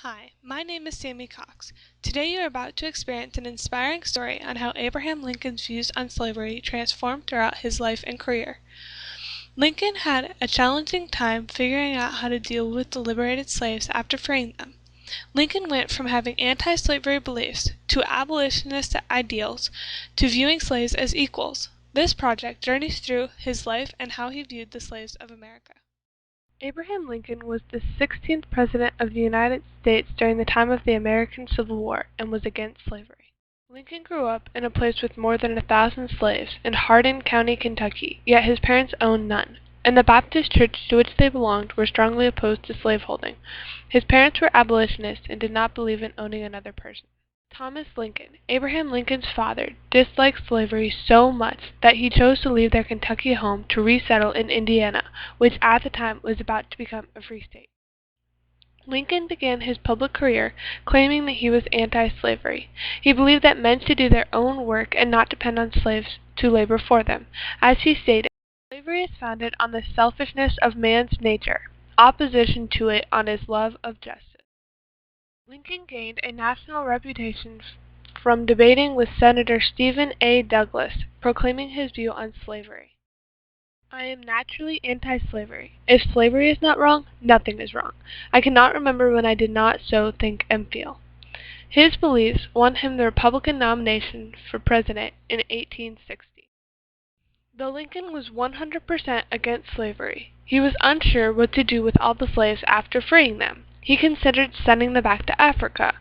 Hi, my name is Sammy Cox. Today you are about to experience an inspiring story on how Abraham Lincoln's views on slavery transformed throughout his life and career. Lincoln had a challenging time figuring out how to deal with the liberated slaves after freeing them. Lincoln went from having anti-slavery beliefs to abolitionist ideals to viewing slaves as equals. This project journeys through his life and how he viewed the slaves of America. Abraham Lincoln was the 16th President of the United States during the time of the American Civil War and was against slavery. Lincoln grew up in a place with more than 1,000 slaves in Hardin County, Kentucky, yet his parents owned none, and the Baptist church to which they belonged were strongly opposed to slaveholding. His parents were abolitionists and did not believe in owning another person. Thomas Lincoln, Abraham Lincoln's father, disliked slavery so much that he chose to leave their Kentucky home to resettle in Indiana, which at the time was about to become a free state. Lincoln began his public career claiming that he was anti-slavery. He believed that men should do their own work and not depend on slaves to labor for them. As he stated, slavery is founded on the selfishness of man's nature, opposition to it on his love of justice. Lincoln gained a national reputation from debating with Senator Stephen A. Douglas, proclaiming his view on slavery. I am naturally anti-slavery. If slavery is not wrong, nothing is wrong. I cannot remember when I did not so think and feel. His beliefs won him the Republican nomination for president in 1860. Though Lincoln was 100% against slavery, he was unsure what to do with all the slaves after freeing them. He considered sending them back to Africa.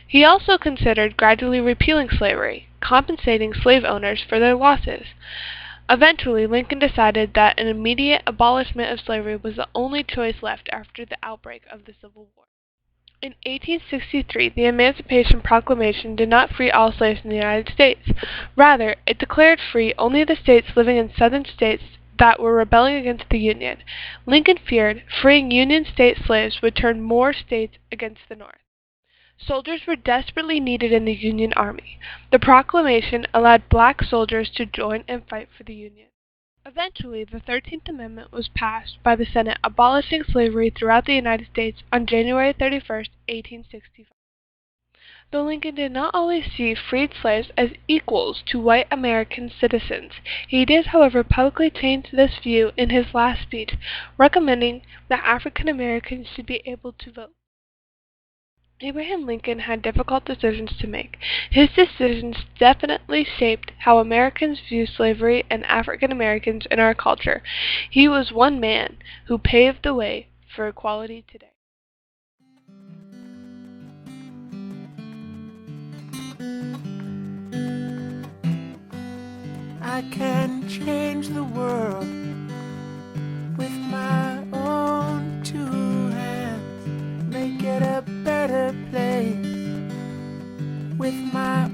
He also considered gradually repealing slavery, compensating slave owners for their losses. Eventually, Lincoln decided that an immediate abolishment of slavery was the only choice left after the outbreak of the Civil War. In 1863, the Emancipation Proclamation did not free all slaves in the United States. Rather, it declared free only the states living in southern states that were rebelling against the Union. Lincoln feared freeing Union state slaves would turn more states against the North. Soldiers were desperately needed in the Union Army. The proclamation allowed black soldiers to join and fight for the Union. Eventually, the 13th Amendment was passed by the Senate, abolishing slavery throughout the United States on January 31, 1865. Though Lincoln did not always see freed slaves as equals to white American citizens, he did, however, publicly change this view in his last speech, recommending that African Americans should be able to vote. Abraham Lincoln had difficult decisions to make. His decisions definitely shaped how Americans view slavery and African Americans in our culture. He was one man who paved the way for equality today. I can change the world with my own two hands, make it a better place with my